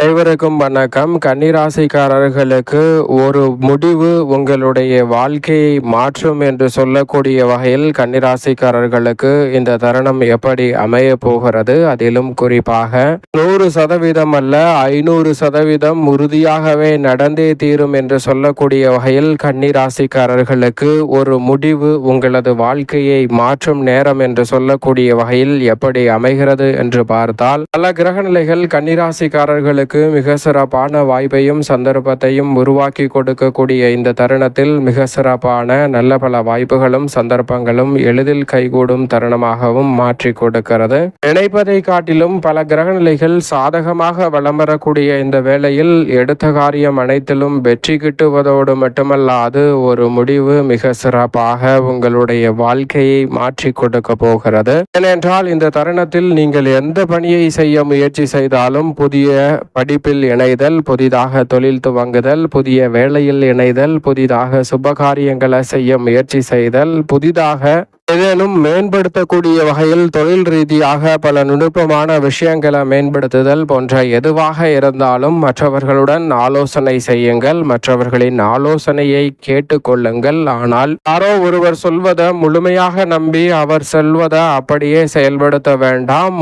அனைவருக்கும் வணக்கம். கன்னிராசிக்காரர்களுக்கு ஒரு முடிவு உங்களுடைய வாழ்க்கையை மாற்றும் என்று சொல்லக்கூடிய வகையில் கன்னிராசிக்காரர்களுக்கு இந்த தருணம் எப்படி அமைய போகிறது, அதிலும் குறிப்பாக 100% அல்ல 500% உறுதியாகவே நடந்தே தீரும் என்று சொல்லக்கூடிய வகையில் கன்னிராசிக்காரர்களுக்கு ஒரு முடிவு உங்களது வாழ்க்கையை மாற்றும் நேரம் என்று சொல்லக்கூடிய வகையில் எப்படி அமைகிறது என்று பார்த்தால், பல கிரகநிலைகள் கன்னிராசிக்காரர்களுக்கு மிக சிறப்பான வாய்ப்பையும் சந்தர்ப்பத்தையும் உருவாக்கி கொடுக்கக்கூடிய இந்த தருணத்தில் மிக சிறப்பான நல்ல பல வாய்ப்புகளும் சந்தர்ப்பங்களும் எளிதில் கைகூடும் தருணமாகவும் மாற்றி கொடுக்கிறது. நினைப்பதை காட்டிலும் பல கிரகநிலைகள் சாதகமாக வலம் வரக்கூடிய இந்த வேளையில் எடுத்த காரியம் அனைத்திலும் வெற்றி கிட்டுவதோடு மட்டுமல்லாது ஒரு முடிவு மிக சிறப்பாக உங்களுடைய வாழ்க்கையை மாற்றி கொடுக்க போகிறது. ஏனென்றால் இந்த தருணத்தில் நீங்கள் எந்த பணியை செய்ய முயற்சி செய்தாலும் புதிய படிப்பில் இணைதல், புதிதாக தொழில் துவங்குதல், புதிய வேலையில் இணைதல், புதிதாக சுபகாரியங்களை செய்ய முயற்சி செய்தல், புதிதாக ஏதேனும் மேம்படுத்தக்கூடிய வகையில் தொழில் ரீதியாக பல நுணுக்கமான விஷயங்களை மேம்படுத்துதல் போன்ற எதுவாக இருந்தாலும் மற்றவர்களுடன் ஆலோசனை செய்யுங்கள். மற்றவர்களின் ஆலோசனையை கேட்டுக்கொள்ளுங்கள். ஆனால் யாரோ ஒருவர் சொல்வதை முழுமையாக நம்பி அவர் சொல்வதை அப்படியே செயல்படுத்த வேண்டாம்.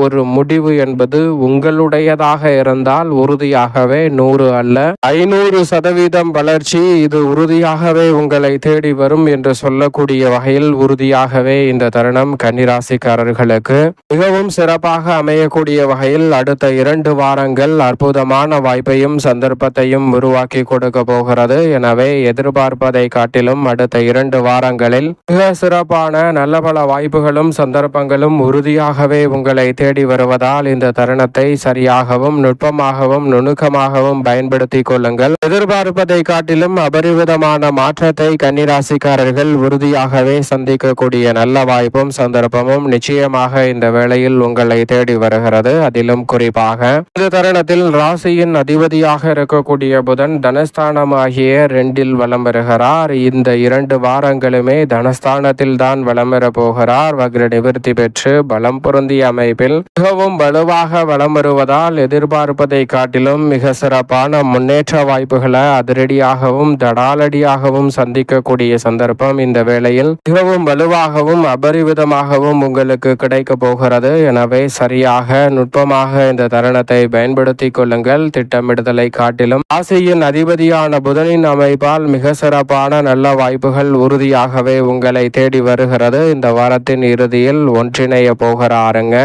ஒரு முடிவு என்பது உங்களுடையதாக இருந்தால் உறுதியாகவே 100 அல்ல 500% வளர்ச்சி இது உறுதியாகவே உங்களை தேடி வரும் என்று சொல்லக்கூடிய வகையில் உறுதியாகவே இந்த தருணம் கன்னிராசிக்காரர்களுக்கு மிகவும் சிறப்பாக அமையக்கூடிய வகையில் அடுத்த 2 வாரங்கள் அற்புதமான வாய்ப்பையும் சந்தர்ப்பத்தையும் உருவாக்கி கொடுக்க போகிறது. எனவே எதிர்பார்ப்பதை காட்டிலும் அடுத்த 2 வாரங்களில் மிக சிறப்பான நல்ல பல வாய்ப்புகளும் சந்தர்ப்பங்களும் உறுதியாகவே உங்களை தேடி வருவதால் இந்த தருணத்தை சரியாகவும் நுட்பமாகவும் நுணுக்கமாகவும் பயன்படுத்தி கொள்ளுங்கள். எதிர்பார்ப்பதை காட்டிலும் அபரிவிதமான மாற்றத்தை கன்னிராசிக்காரர்கள் உறுதியாக சந்திக்கக்கூடிய நல்ல வாய்ப்பும் சந்தர்ப்பமும் நிச்சயமாக இந்த வேளையில் உங்களை தேடி வருகிறது. அதிலும் குறிப்பாக இந்த தருணத்தில் ராசியின் அதிபதியாக இருக்கக்கூடிய புதன் தனஸ்தானமாகிய 2 வலம் வருகிறார். இந்த 2 வாரங்களுமே தனஸ்தானத்தில் தான் வலம் பெற போகிறார். வக்ர நிவர்த்தி பெற்று பலம் பொருந்திய அமைப்பில் மிகவும் வலுவாக வலம் வருவதால் எதிர்பார்ப்பதை காட்டிலும் மிக சிறப்பான முன்னேற்ற வாய்ப்புகளை அதிரடியாகவும் தடாலடியாகவும் சந்திக்கக்கூடிய சந்தர்ப்பம் இந்த வேளையில் மிகவும் வலுவாகவும் அபரிவிதமாகவும் உங்களுக்கு கிடைக்க போகிறது. எனவே சரியாக நுட்பமாக இந்த தருணத்தை பயன்படுத்திக் கொள்ளுங்கள். திட்டமிடுதலை காட்டிலும் ராசியின் அதிபதியான புதனின் அமைப்பால் மிக சிறப்பான நல்ல வாய்ப்புகள் உறுதியாகவே உங்களை தேடி வருகிறது. இந்த வாரத்தின் இறுதியில் ஒன்றிணைய போகிறாருங்க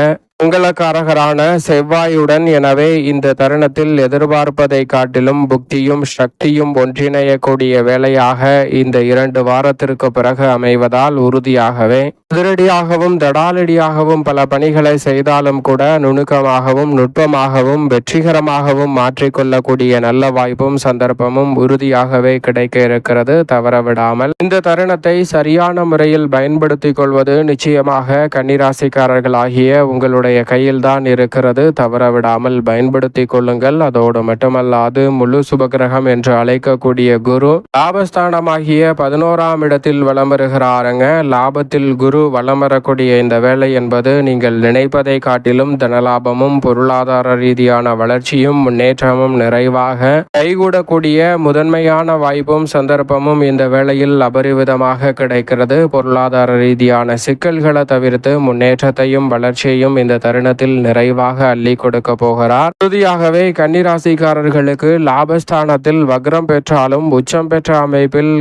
மங்களக்காரகரான செவ்வாயுடன். எனவே இந்த தருணத்தில் எதிர்பார்ப்பதை காட்டிலும் புக்தியும் சக்தியும் ஒன்றிணையக்கூடிய வேலையாக இந்த 2 வாரத்திற்கு பிறகு அமைவதால் உறுதியாகவே அதிரடியாகவும் தடாலடியாகவும் பல பணிகளை செய்தாலும் கூட நுணுக்கமாகவும் நுட்பமாகவும் வெற்றிகரமாகவும் மாற்றிக்கொள்ளக்கூடிய நல்ல வாய்ப்பும் சந்தர்ப்பமும் உறுதியாகவே கிடைக்க இருக்கிறது. தவறவிடாமல் இந்த தருணத்தை சரியான முறையில் பயன்படுத்திக் கொள்வது நிச்சயமாக கன்னிராசிக்காரர்களாகிய உங்களுடைய கையில் தான் இருக்கிறது. தவறவிடாமல் பயன்படுத்திக் கொள்ளுங்கள். அதோடு மட்டுமல்லாது முழு சுபகிரகம் என்று அழைக்கக்கூடிய குரு லாபஸ்தானமாகிய 11ஆம் இடத்தில் வலம் வருகிறாருங்க. லாபத்தில் குரு வலம் வரக்கூடிய இந்த வேலை என்பது நீங்கள் நினைப்பதை காட்டிலும் தனலாபமும் பொருளாதார ரீதியான வளர்ச்சியும் முன்னேற்றமும் நிறைவாக கைகூடக்கூடிய முதன்மையான வாய்ப்பும் சந்தர்ப்பமும் இந்த வேளையில் அபரிவிதமாக கிடைக்கிறது. பொருளாதார ரீதியான சிக்கல்களை தவிர்த்து முன்னேற்றத்தையும் வளர்ச்சியையும் இந்த தருணத்தில் நிறைவாக அள்ளி கொடுக்க போகிறார். இறுதியாகவே கன்னிராசிக்காரர்களுக்கு லாபஸ்தானத்தில் வக்ரம் பெற்றாலும் உச்சம் பெற்ற அமைப்பில்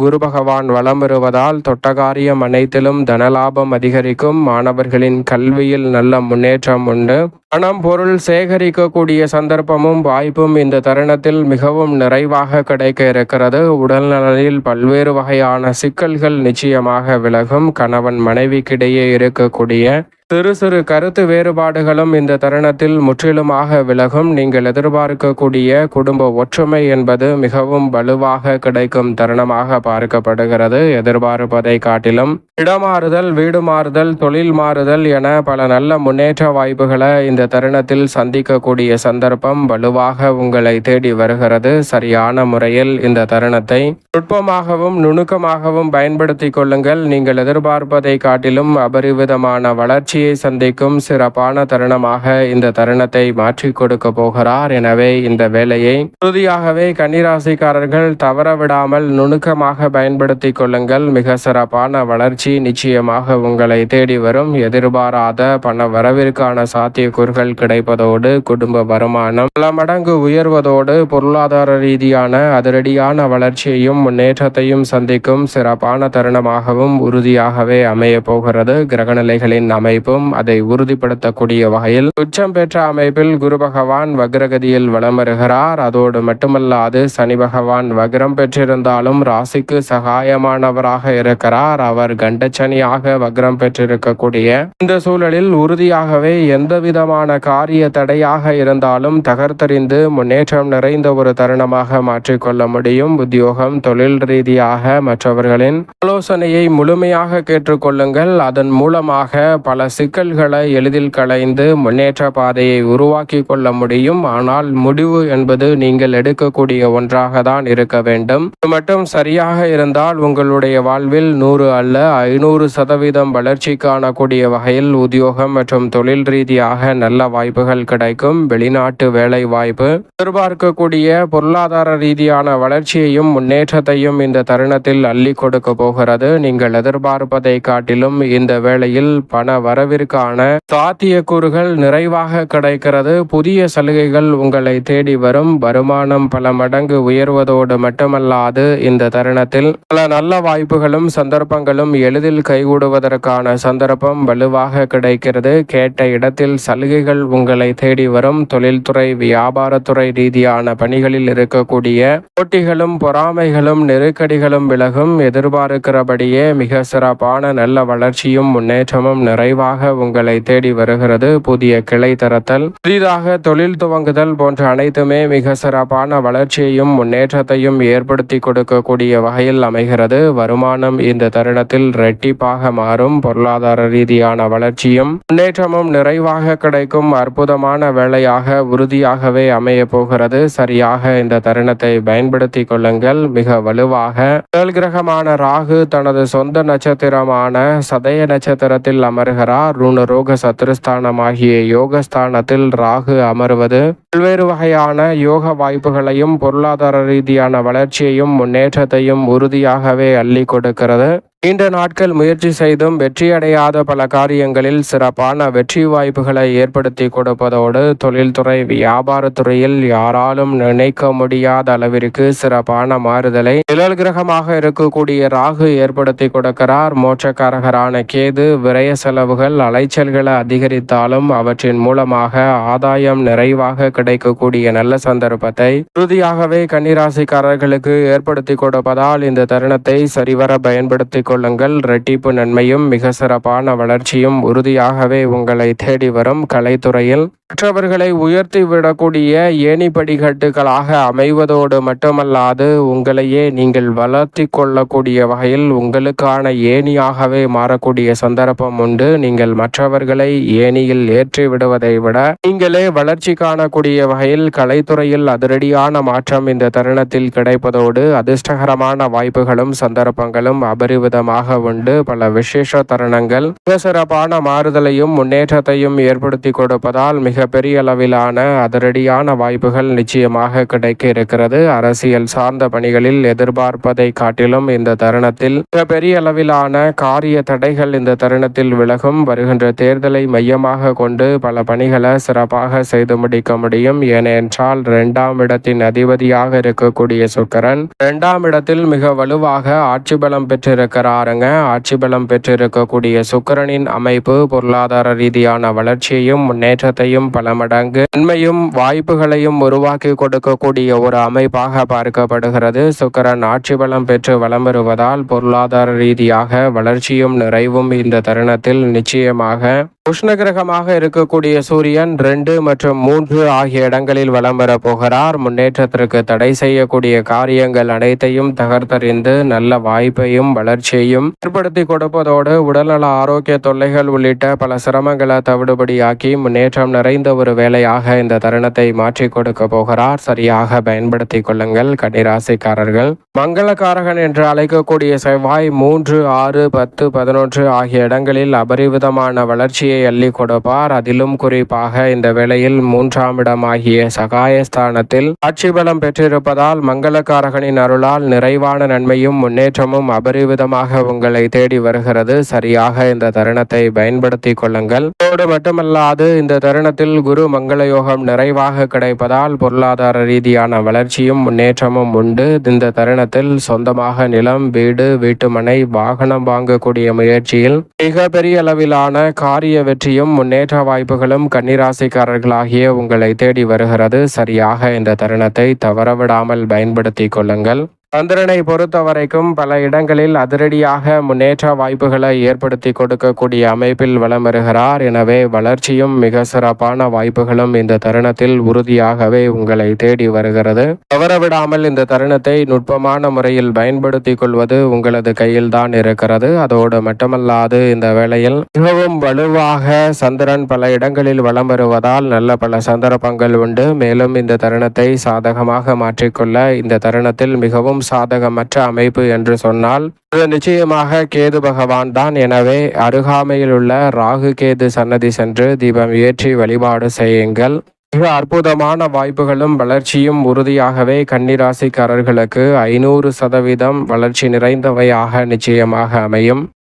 குரு பகவான் வலம் வருவதால் தொட்டகாரியம் அனைத்திலும் தனலாபம் அதிகரிக்கும். மாணவர்களின் கல்வியில் நல்ல முன்னேற்றம் உண்டு. பணம் பொருள் சேகரிக்கக்கூடிய சந்தர்ப்பமும் வாய்ப்பும் இந்த தருணத்தில் மிகவும் நிறைவாக கிடைக்க இருக்கிறது. உடல் நலனில் பல்வேறு வகையான சிக்கல்கள் நிச்சயமாக விலகும். கணவன் மனைவிக்கிடையே இருக்கக்கூடிய சிறு சிறு கருத்து வேறுபாடுகளும் இந்த தருணத்தில் முற்றிலுமாக விலகும். நீங்கள் எதிர்பார்க்கக்கூடிய குடும்ப ஒற்றுமை என்பது மிகவும் வலுவாக கிடைக்கும் தருணமாக பார்க்கப்படுகிறது. எதிர்பார்ப்பதை காட்டிலும் இடமாறுதல், வீடு மாறுதல், தொழில் மாறுதல் என பல நல்ல முன்னேற்ற வாய்ப்புகளை இந்த தருணத்தில் சந்திக்கக்கூடிய சந்தர்ப்பம் வலுவாக உங்களை தேடி வருகிறது. சரியான முறையில் இந்த தருணத்தை நுட்பமாகவும் நுணுக்கமாகவும் பயன்படுத்திக் கொள்ளுங்கள். நீங்கள் எதிர்பார்ப்பதை காட்டிலும் அபரிவிதமான வளர்ச்சி வளர்ச்சியை சந்திக்கும் சிறப்பான தருணமாக இந்த தருணத்தை மாற்றி கொடுக்க போகிறார். எனவே இந்த வேலையை உறுதியாகவே கன்னிராசிக்காரர்கள் தவறவிடாமல் நுணுக்கமாக பயன்படுத்திக் கொள்ளுங்கள். மிக சிறப்பான வளர்ச்சி நிச்சயமாக உங்களை தேடி வரும். எதிர்பாராத பண வரவிற்கான சாத்தியக்கூறுகள் கிடைப்பதோடு குடும்ப வருமானம் பல மடங்கு உயர்வதோடு பொருளாதார ரீதியான அதிரடியான வளர்ச்சியையும் முன்னேற்றத்தையும் சந்திக்கும் சிறப்பான தருணமாகவும் உறுதியாகவே அமைய போகிறது. கிரகநிலைகளின் அமைப்பும் அதை உறுதிப்படுத்தக்கூடிய வகையில் உச்சம் பெற்ற அமைப்பில் குரு பகவான் வக்ரகதியில் வலம் வருகிறார். அதோடு மட்டுமல்லாது சனி பகவான் வக்ரம் பெற்றிருந்தாலும் ராசிக்கு சகாயமானவராக இருக்கிறார். அவர் கண்டச்சனியாக வக்ரம் பெற்றிருக்கக்கூடிய இந்த சூழலில் உறுதியாகவே எந்த விதமான காரிய தடையாக இருந்தாலும் தகர்த்தறிந்து முன்னேற்றம் நிறைந்த ஒரு தருணமாக மாற்றிக்கொள்ள முடியும். உத்தியோகம் தொழில் ரீதியாக மற்றவர்களின் ஆலோசனையை முழுமையாக கேட்டுக்கொள்ளுங்கள். அதன் மூலமாக பல சிக்கல்களை எளிதில் களைந்து முன்னேற்ற பாதையை உருவாக்கி கொள்ள முடியும். ஆனால் முடிவு என்பது நீங்கள் எடுக்கக்கூடிய ஒன்றாக தான் இருக்க வேண்டும். இது மட்டும் சரியாக இருந்தால் உங்களுடைய வாழ்வில் 100 அல்ல 500% வளர்ச்சி காணக்கூடிய வகையில் உத்தியோகம் மற்றும் தொழில் ரீதியாக நல்ல வாய்ப்புகள் கிடைக்கும். வெளிநாட்டு வேலை வாய்ப்பு எதிர்பார்க்கக்கூடிய பொருளாதார ரீதியான வளர்ச்சியையும் முன்னேற்றத்தையும் இந்த தருணத்தில் அள்ளி கொடுக்க போகிறது. நீங்கள் எதிர்பார்ப்பதை காட்டிலும் இந்த வேளையில் பண வரவிற்கான சாத்தியக்கூறுகள் நிறைவாக கிடைக்கிறது. புதிய சலுகைகள் உங்களை தேடி வரும். வருமானம் பல மடங்கு உயர்வதோடு மட்டுமல்லாது இந்த தருணத்தில் பல நல்ல வாய்ப்புகளும் சந்தர்ப்பங்களும் எளிதில் கைகூடுவதற்கான சந்தர்ப்பம் வலுவாக கிடைக்கிறது. கேட்ட இடத்தில் சலுகைகள் உங்களை தேடி வரும். தொழில்துறை வியாபாரத்துறை ரீதியான பணிகளில் இருக்கக்கூடிய போட்டிகளும் பொறாமைகளும் நெருக்கடிகளும் விலகும். எதிர்பார்க்கிறபடியே மிக சிறப்பான நல்ல வளர்ச்சியும் முன்னேற்றமும் நிறைவாக உங்களை தேடி வருகிறது. புதிய கிளை தரத்தல் புதிதாக தொழில் துவங்குதல் போன்ற அனைத்துமே மிக சிறப்பான வளர்ச்சியையும் முன்னேற்றத்தையும் ஏற்படுத்தி கொடுக்கக்கூடிய வகையில் அமைகிறது. வருமானம் இந்த தருணத்தில் இரட்டிப்பாக மாறும். பொருளாதார ரீதியான வளர்ச்சியும் முன்னேற்றமும் நிறைவாக கிடைக்கும் அற்புதமான வேளையாக உறுதியாகவே அமைய போகிறது. சரியாக இந்த தருணத்தை பயன்படுத்திக் கொள்ளுங்கள். மிக வலுவாக முதல் கிரகமான ராகு தனது சொந்த நட்சத்திரமான சதய நட்சத்திரத்தில் அமர்கிறார். ருணரோக சத்துருஸ்தானமாகிய யோகஸ்தானத்தில் ராகு அமர்வது பல்வேறு வகையான யோக வாய்ப்புகளையும் பொருளாதார ரீதியான வளர்ச்சியையும் முன்னேற்றத்தையும் உறுதியாகவே அள்ளி கொடுக்கிறது. நீண்ட நாட்கள் முயற்சி செய்தும் வெற்றியடையாத பல காரியங்களில் சிறப்பான வெற்றி வாய்ப்புகளை ஏற்படுத்தி கொடுப்பதோடு தொழில்துறை வியாபாரத்துறையில் யாராலும் நினைக்க முடியாத அளவிற்கு சிறப்பான மாறுதலை நிழல் கிரகமாக இருக்கக்கூடிய ராகு ஏற்படுத்தி கொடுக்கிறார். மோட்சக்காரகரான கேது விரய செலவுகள் அலைச்சல்களை அதிகரித்தாலும் அவற்றின் மூலமாக ஆதாயம் நிறைவாக கிடைக்கக்கூடிய நல்ல சந்தர்ப்பத்தை உறுதியாகவே கன்னிராசிக்காரர்களுக்கு ஏற்படுத்தி கொடுப்பதால் இந்த தருணத்தை சரிவர பயன்படுத்தி கொள்ளுங்கள். இரட்டிப்பு நன்மையும் மிக சிறப்பான வளர்ச்சியும் உறுதியாகவே உங்களை தேடி வரும். கலைத்துறையில் மற்றவர்களை உயர்த்தி விடக்கூடிய ஏணிப்படிகட்டுகளாக அமைவதோடு மட்டுமல்லாது உங்களையே நீங்கள் வளர்த்தி கொள்ளக்கூடிய வகையில் உங்களுக்கான ஏணியாகவே மாறக்கூடிய சந்தர்ப்பம் உண்டு. நீங்கள் மற்றவர்களை ஏணியில் ஏற்றி விடுவதை விட நீங்களே வளர்ச்சி காணக்கூடிய வகையில் கலைத்துறையில் அதிரடியான மாற்றம் இந்த தருணத்தில் கிடைப்பதோடு அதிர்ஷ்டகரமான வாய்ப்புகளும் சந்தர்ப்பங்களும் அபரிவிதமாக உண்டு. பல விசேஷ தருணங்கள் மிக சிறப்பான மாறுதலையும் முன்னேற்றத்தையும் ஏற்படுத்தி கொடுப்பதால் மிக பெரிய அளவிலான அதிரடியான வாய்ப்புகள் நிச்சயமாக கிடைக்க இருக்கிறது. அரசியல் சார்ந்த பணிகளில் எதிர்பார்ப்பதை காட்டிலும் இந்த தருணத்தில் மிக பெரிய அளவிலான காரிய தடைகள் இந்த தருணத்தில் விலகும். வருகின்ற தேர்தலை மையமாக கொண்டு பல பணிகளை சிறப்பாக செய்து முடிக்க முடியும். ஏனென்றால் 2ஆம் இடத்தின் அதிபதியாக இருக்கக்கூடிய சுக்கிரன் 2ஆம் இடத்தில் மிக வலுவாக ஆட்சி பலம் பெற்றிருக்கிறாருங்க. ஆட்சி பலம் பெற்றிருக்கக்கூடிய சுக்கிரனின் அமைப்பு பொருளாதார ரீதியான வளர்ச்சியையும் முன்னேற்றத்தையும் பல மடங்கு நன்மையும் வாய்ப்புகளையும் உருவாக்கி கொடுக்கக்கூடிய ஒரு அமைப்பாக பார்க்கப்படுகிறது. சுக்கிரன் ஆட்சி பலம் பெற்று வலம் வருவதால் பொருளாதார ரீதியாக வளர்ச்சியும் நிறைவும் இந்த தருணத்தில் நிச்சயமாக உஷ்ணகிரகமாக இருக்கக்கூடிய சூரியன் 2 மற்றும் 3 ஆகிய இடங்களில் வலம் வர போகிறார். முன்னேற்றத்திற்கு தடை செய்யக்கூடிய காரியங்கள் அனைத்தையும் தகர்த்தறிந்து நல்ல வாய்ப்பையும் வளர்ச்சி மகிழ்ச்சியையும் ஏற்படுத்தி கொடுப்பதோடு உடல்நல ஆரோக்கிய தொல்லைகள் உள்ளிட்ட பல சிரமங்களை தவிடுபடியாக்கி முன்னேற்றம் நிறைந்த ஒரு வேலையாக இந்த தருணத்தை மாற்றி கொடுக்க போகிறார். சரியாக பயன்படுத்திக் கொள்ளுங்கள் கன்னிராசிக்காரர்கள். மங்களகாரகன் என்று அழைக்கக்கூடிய செவ்வாய் 3, 6, 10, 11 ஆகிய இடங்களில் அபரிவிதமான வளர்ச்சியை அள்ளி கொடுப்பார். அதிலும் குறிப்பாக இந்த வேளையில் 3ஆம் இடமாகிய சகாயஸ்தானத்தில் ஆட்சி பலம் பெற்றிருப்பதால் மங்களகாரகனின் அருளால் நிறைவான நன்மையும் முன்னேற்றமும் அபரிவிதமாக உங்களை தேடி வருகிறது. சரியாக இந்த தருணத்தை பயன்படுத்திக் கொள்ளுங்கள். அதோடு மட்டுமல்லாது இந்த தருணத்தில் குரு மங்கள யோகம் நிறைவாக கிடைப்பதால் பொருளாதார ரீதியான வளர்ச்சியும் முன்னேற்றமும் உண்டு. இந்த தருணத்தில் சொந்தமாக நிலம், வீடு, வீட்டுமனை, வாகனம் வாங்கக்கூடிய முயற்சியில் மிக பெரிய அளவிலான காரிய வெற்றியும் முன்னேற்ற வாய்ப்புகளும் கன்னிராசிக்காரர்களாகிய உங்களை தேடி வருகிறது. சரியாக இந்த தருணத்தை தவறவிடாமல் பயன்படுத்திக் கொள்ளுங்கள். சந்திரனை பொறுத்த வரைக்கும் பல இடங்களில் அதிரடியாக முன்னேற்ற வாய்ப்புகளை ஏற்படுத்தி கொடுக்கக்கூடிய அமைப்பில் வலம் வருகிறார். எனவே வளர்ச்சியும் மிக சிறப்பான வாய்ப்புகளும் இந்த தருணத்தில் உறுதியாகவே உங்களை தேடி வருகிறது. தவறவிடாமல் இந்த தருணத்தை நுட்பமான முறையில் பயன்படுத்திக் கொள்வது உங்களது கையில் தான் இருக்கிறது. அதோடு மட்டுமல்லாது இந்த வேளையில் மிகவும் வலுவாக சந்திரன் பல இடங்களில் வலம் வருவதால் நல்ல பல சந்தர்ப்பங்கள் உண்டு. மேலும் இந்த தருணத்தை சாதகமாக மாற்றிக்கொள்ள இந்த தருணத்தில் மிகவும் சாதகமற்ற அமைப்பு என்று சொன்னால் அது நிச்சயமாக கேது பகவான் தான். எனவே அருகாமையில் உள்ள ராகு கேது சன்னதி சென்று தீபம் ஏற்றி வழிபாடு செய்யுங்கள். மிக அற்புதமான வாய்ப்புகளும் வளர்ச்சியும் உறுதியாகவே கன்னிராசிக்காரர்களுக்கு 500% வளர்ச்சி நிறைந்தவையாக நிச்சயமாக அமையும்.